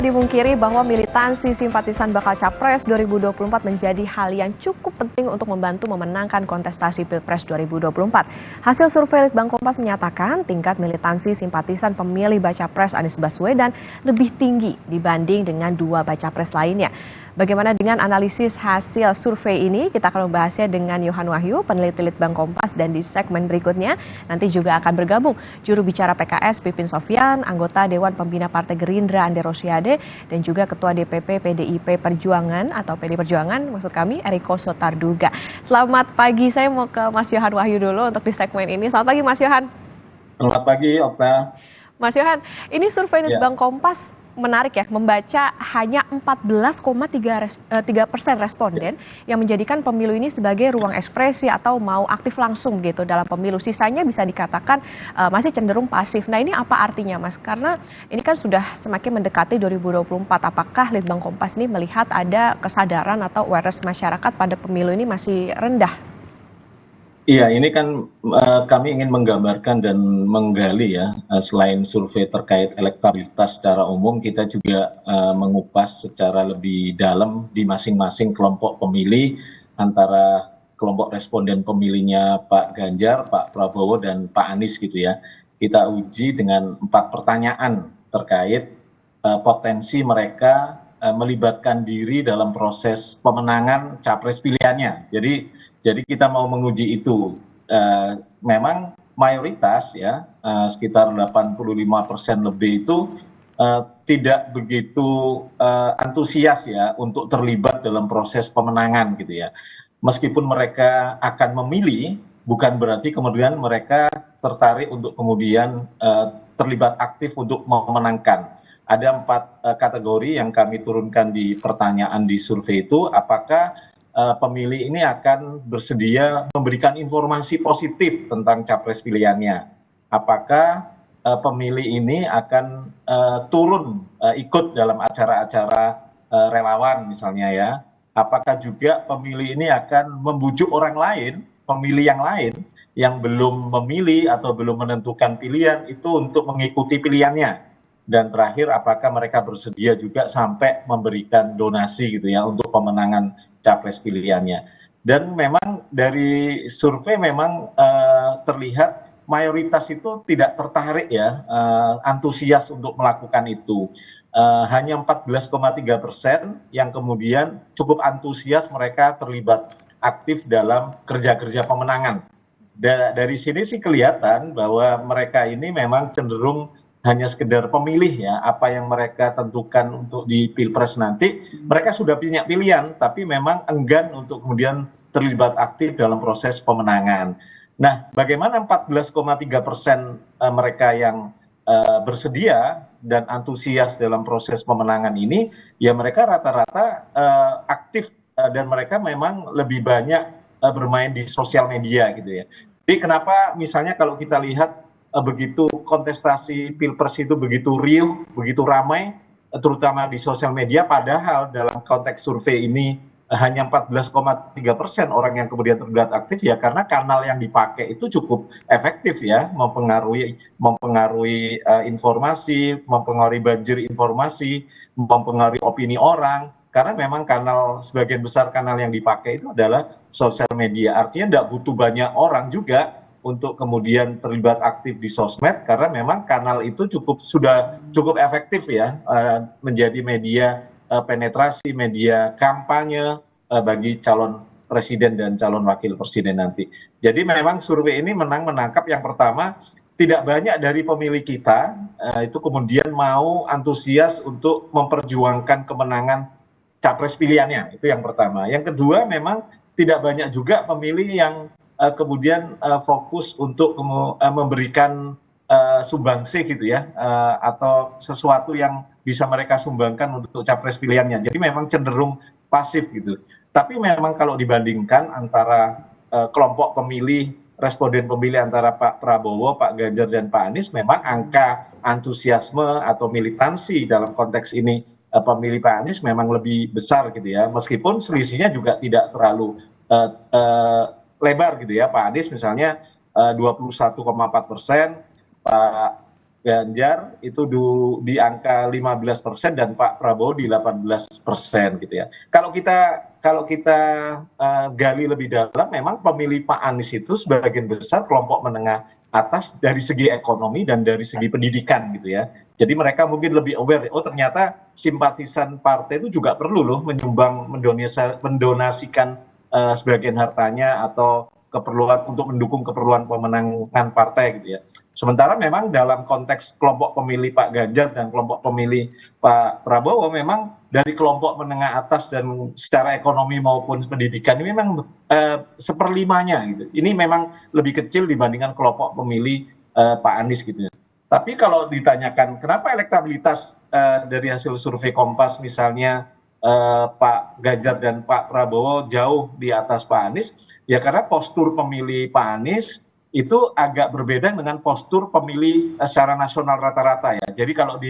dipungkiri bahwa militansi simpatisan bakal Capres 2024 menjadi hal yang cukup penting untuk membantu memenangkan kontestasi Pilpres 2024. Hasil survei Litbang Kompas menyatakan tingkat militansi simpatisan pemilih baca pres Anies Baswedan lebih tinggi dibanding dengan dua baca pres lainnya. Bagaimana dengan analisis hasil survei ini? Kita akan membahasnya dengan Yohan Wahyu, peneliti Litbang Kompas, dan di segmen berikutnya nanti juga akan bergabung juru bicara PKS Pipin Sofian, anggota Dewan Pembina Partai Gerindra Ande Rosiade, dan juga Ketua DPP PDIP Perjuangan atau PD Perjuangan, maksud kami Eriko Sotarduga. Selamat pagi, saya mau ke Mas Yohan Wahyu dulu untuk di segmen ini. Selamat pagi Mas Yohan. Selamat pagi Okta. Mas Yohan, ini survei Litbang Kompas menarik ya, membaca hanya 14,3% responden yang menjadikan pemilu ini sebagai ruang ekspresi atau mau aktif langsung gitu dalam pemilu. Sisanya bisa dikatakan masih cenderung pasif. Nah, ini apa artinya Mas? Karena ini kan sudah semakin mendekati 2024. Apakah Litbang Kompas ini melihat ada kesadaran atau awareness masyarakat pada pemilu ini masih rendah? Iya, ini kan kami ingin menggambarkan dan menggali ya, selain survei terkait elektabilitas secara umum, kita juga mengupas secara lebih dalam di masing-masing kelompok pemilih antara kelompok responden pemilihnya Pak Ganjar, Pak Prabowo, dan Pak Anies gitu ya. Kita uji dengan 4 pertanyaan terkait potensi mereka melibatkan diri dalam proses pemenangan capres pilihannya. Jadi kita mau menguji itu. Memang mayoritas ya, sekitar 85% lebih itu tidak begitu antusias ya untuk terlibat dalam proses pemenangan gitu ya. Meskipun mereka akan memilih, bukan berarti kemudian mereka tertarik untuk kemudian terlibat aktif untuk memenangkan. Ada 4 kategori yang kami turunkan di pertanyaan di survei itu. Apakah pemilih ini akan bersedia memberikan informasi positif tentang capres pilihannya? Apakah pemilih ini akan turun ikut dalam acara-acara relawan misalnya ya? Apakah juga pemilih ini akan membujuk orang lain, pemilih yang lain yang belum memilih atau belum menentukan pilihan itu untuk mengikuti pilihannya? Dan terakhir, apakah mereka bersedia juga sampai memberikan donasi gitu ya untuk pemenangan capres pilihannya. Dan memang dari survei memang terlihat mayoritas itu tidak tertarik ya, antusias untuk melakukan itu. Hanya 14,3% yang kemudian cukup antusias mereka terlibat aktif dalam kerja-kerja pemenangan. Dari sini sih kelihatan bahwa mereka ini memang cenderung hanya sekedar pemilih ya, apa yang mereka tentukan untuk di Pilpres nanti, mereka sudah punya pilihan, tapi memang enggan untuk kemudian terlibat aktif dalam proses pemenangan. Nah, bagaimana 14,3% mereka yang bersedia dan antusias dalam proses pemenangan ini, ya mereka rata-rata aktif dan mereka memang lebih banyak bermain di sosial media gitu ya. Jadi kenapa misalnya kalau kita lihat begitu kontestasi Pilpres itu begitu riuh, begitu ramai, terutama di sosial media, padahal dalam konteks survei ini hanya 14,3% orang yang kemudian terlibat aktif ya karena kanal yang dipakai itu cukup efektif ya, mempengaruhi informasi, mempengaruhi banjir informasi, mempengaruhi opini orang. Karena memang sebagian besar kanal yang dipakai itu adalah sosial media. Artinya tidak butuh banyak orang juga untuk kemudian terlibat aktif di sosmed karena memang kanal itu sudah cukup efektif ya menjadi media penetrasi, media kampanye bagi calon presiden dan calon wakil presiden nanti. Jadi memang survei ini menangkap yang pertama, tidak banyak dari pemilih kita itu kemudian mau antusias untuk memperjuangkan kemenangan capres pilihannya, itu yang pertama. Yang kedua memang tidak banyak juga pemilih yang kemudian fokus untuk memberikan sumbangsi gitu ya, atau sesuatu yang bisa mereka sumbangkan untuk capres pilihannya. Jadi memang cenderung pasif gitu. Tapi memang kalau dibandingkan antara kelompok pemilih, responden pemilih antara Pak Prabowo, Pak Ganjar, dan Pak Anies, memang angka antusiasme atau militansi dalam konteks ini pemilih Pak Anies memang lebih besar gitu ya. Meskipun selisihnya juga tidak terlalu lebar gitu ya. Pak Anies misalnya 21,4%, Pak Ganjar itu di angka 15% dan Pak Prabowo di 18% gitu ya. Kalau kita gali lebih dalam, memang pemilih Pak Anies itu sebagian besar kelompok menengah atas dari segi ekonomi dan dari segi pendidikan gitu ya. Jadi mereka mungkin lebih aware, oh ternyata simpatisan partai itu juga perlu loh menyumbang, mendonasikan sebagian hartanya atau keperluan untuk mendukung keperluan pemenangan partai gitu ya. Sementara memang dalam konteks kelompok pemilih Pak Ganjar dan kelompok pemilih Pak Prabowo, memang dari kelompok menengah atas dan secara ekonomi maupun pendidikan ini memang seperlimanya gitu. Ini memang lebih kecil dibandingkan kelompok pemilih Pak Anies gitu ya. Tapi kalau ditanyakan kenapa elektabilitas dari hasil survei Kompas misalnya Pak Ganjar dan Pak Prabowo jauh di atas Pak Anies, ya karena postur pemilih Pak Anies itu agak berbeda dengan postur pemilih secara nasional rata-rata ya. Jadi kalau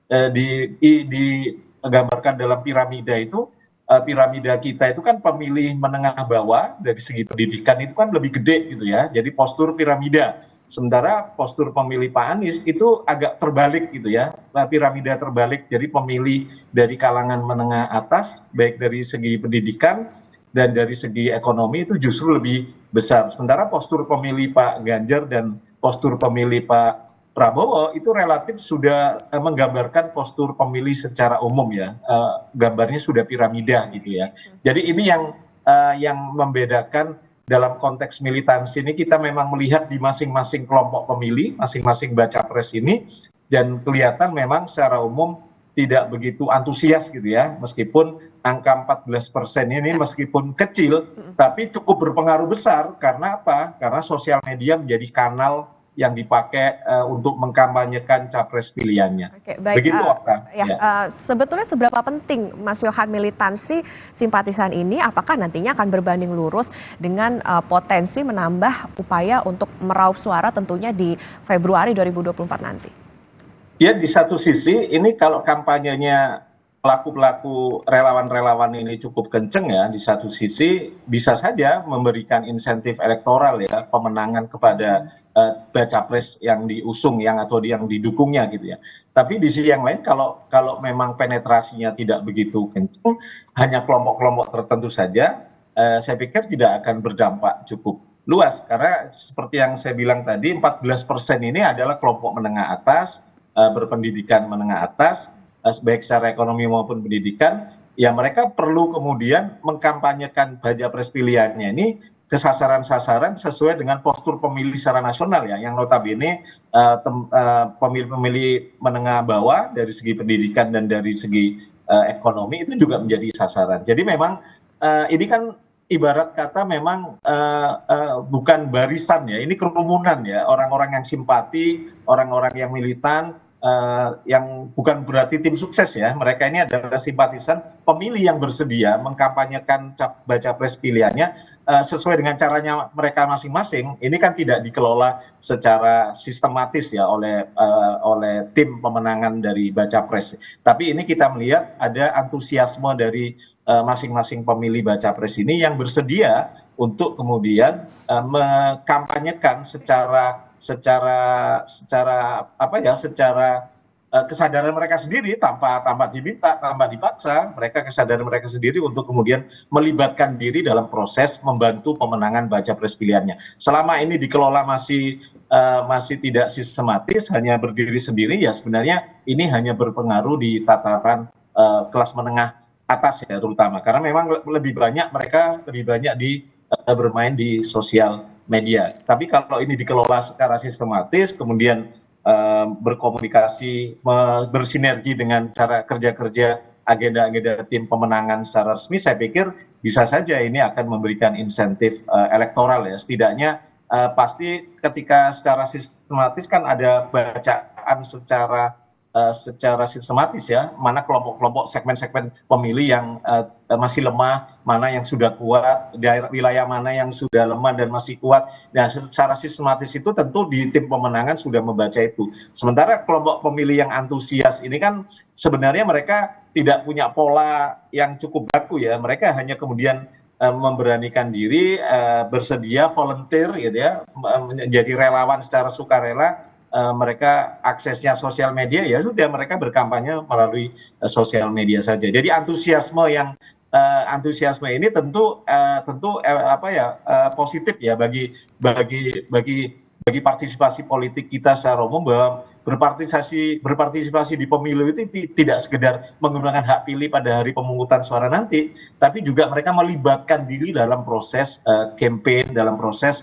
digambarkan dalam piramida itu, piramida kita itu kan pemilih menengah bawah dari segi pendidikan itu kan lebih gede gitu ya. Jadi postur piramida. Sementara postur pemilih Pak Anies itu agak terbalik gitu ya, piramida terbalik. Jadi pemilih dari kalangan menengah atas, baik dari segi pendidikan dan dari segi ekonomi itu justru lebih besar. Sementara postur pemilih Pak Ganjar dan postur pemilih Pak Prabowo itu relatif sudah menggambarkan postur pemilih secara umum ya, gambarnya sudah piramida gitu ya. Jadi ini yang membedakan dalam konteks militansi ini. Kita memang melihat di masing-masing kelompok pemilih, masing-masing baca pres ini, dan kelihatan memang secara umum tidak begitu antusias gitu ya, meskipun angka 14% ini meskipun kecil, tapi cukup berpengaruh besar. Karena apa? Karena sosial media menjadi kanal yang dipakai untuk mengkampanyekan capres pilihannya. Oke, baik. Begitu, Okta. Sebetulnya seberapa penting, Mas Yohan, militansi simpatisan ini? Apakah nantinya akan berbanding lurus dengan potensi menambah upaya untuk meraup suara tentunya di Februari 2024 nanti? Ya, di satu sisi ini kalau kampanyenya pelaku-pelaku relawan-relawan ini cukup kenceng ya, di satu sisi bisa saja memberikan insentif elektoral ya, pemenangan kepada baca pres yang diusung atau yang didukungnya gitu ya. Tapi di sisi yang lain, kalau memang penetrasinya tidak begitu kencang, hanya kelompok-kelompok tertentu saja, saya pikir tidak akan berdampak cukup luas. Karena seperti yang saya bilang tadi, 14% ini adalah kelompok menengah atas, berpendidikan menengah atas, baik secara ekonomi maupun pendidikan. Ya mereka perlu kemudian mengkampanyekan baca pres pilihannya ini ke sasaran-sasaran sesuai dengan postur pemilih secara nasional ya, yang notabene pemilih-pemilih menengah bawah dari segi pendidikan dan dari segi ekonomi itu juga menjadi sasaran. Jadi memang ini kan ibarat kata memang bukan barisan ya, ini kerumunan ya, orang-orang yang simpati, orang-orang yang militan, yang bukan berarti tim sukses ya. Mereka ini adalah simpatisan pemilih yang bersedia mengkampanyekan baca pres pilihannya sesuai dengan caranya mereka masing-masing. Ini kan tidak dikelola secara sistematis ya oleh tim pemenangan dari baca pres. Tapi ini kita melihat ada antusiasme dari masing-masing pemilih baca pres ini yang bersedia untuk kemudian mengkampanyekan secara kesadaran mereka sendiri, tanpa diminta, tanpa dipaksa. Mereka kesadaran mereka sendiri untuk kemudian melibatkan diri dalam proses membantu pemenangan baca pres pilihannya. Selama ini dikelola masih tidak sistematis, hanya berdiri sendiri, ya sebenarnya ini hanya berpengaruh di tataran kelas menengah atas ya terutama, karena memang mereka lebih banyak bermain di sosial media. Tapi kalau ini dikelola secara sistematis, kemudian berkomunikasi, bersinergi dengan cara kerja-kerja agenda-agenda tim pemenangan secara resmi, saya pikir bisa saja ini akan memberikan insentif elektoral ya. Setidaknya pasti ketika secara sistematis kan ada bacaan secara sistematis ya, mana kelompok-kelompok segmen-segmen pemilih yang masih lemah, mana yang sudah kuat, daerah wilayah mana yang sudah lemah dan masih kuat. Nah, secara sistematis itu tentu di tim pemenangan sudah membaca itu. Sementara kelompok pemilih yang antusias ini kan sebenarnya mereka tidak punya pola yang cukup baku ya. Mereka hanya kemudian memberanikan diri, bersedia volunteer gitu ya, menjadi relawan secara sukarela mereka aksesnya sosial media, ya sudah mereka berkampanye melalui sosial media saja. Jadi antusiasme ini tentu positif ya bagi partisipasi politik kita secara umum, bahwa berpartisipasi di pemilu itu tidak sekedar menggunakan hak pilih pada hari pemungutan suara nanti, tapi juga mereka melibatkan diri dalam proses campaign, dalam proses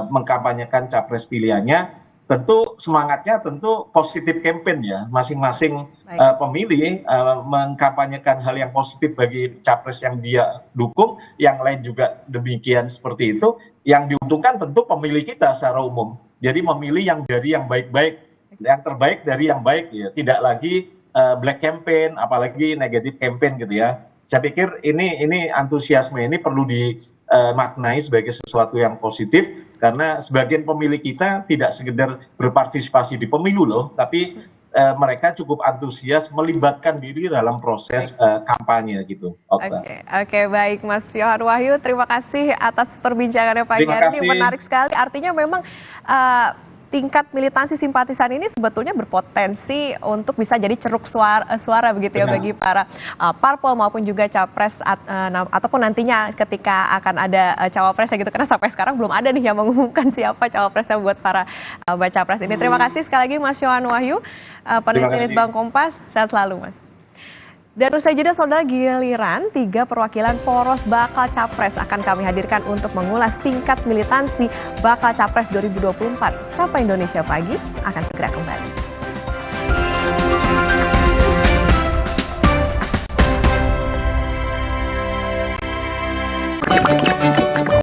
mengkampanyekan capres pilihannya. Tentu semangatnya tentu positif campaign ya, masing-masing pemilih mengkampanyekan hal yang positif bagi capres yang dia dukung, yang lain juga demikian seperti itu. Yang diuntungkan tentu pemilih kita secara umum. Jadi memilih yang dari yang baik-baik, yang terbaik dari yang baik ya, tidak lagi black campaign, apalagi negatif campaign gitu ya. Saya pikir ini antusiasme ini perlu dimaknai sebagai sesuatu yang positif, karena sebagian pemilih kita tidak sekedar berpartisipasi di pemilu loh, tapi mereka cukup antusias melibatkan diri dalam proses kampanye gitu. Oke, baik Mas Yohan Wahyu, terima kasih atas perbincangannya pagi hari ini, menarik sekali. Artinya memang tingkat militansi simpatisan ini sebetulnya berpotensi untuk bisa jadi ceruk suara begitu ya bagi para parpol maupun juga capres ataupun nantinya ketika akan ada cawapres gitu, karena sampai sekarang belum ada nih yang mengumumkan siapa cawapresnya buat para baca pres ini. Terima kasih sekali lagi Mas Yohan Wahyu, peneliti Litbang Kompas. Sehat selalu Mas. Dan usai jeda saudara, giliran 3 perwakilan poros bakal capres akan kami hadirkan untuk mengulas tingkat militansi bakal capres 2024. Sapa Indonesia Pagi akan segera kembali.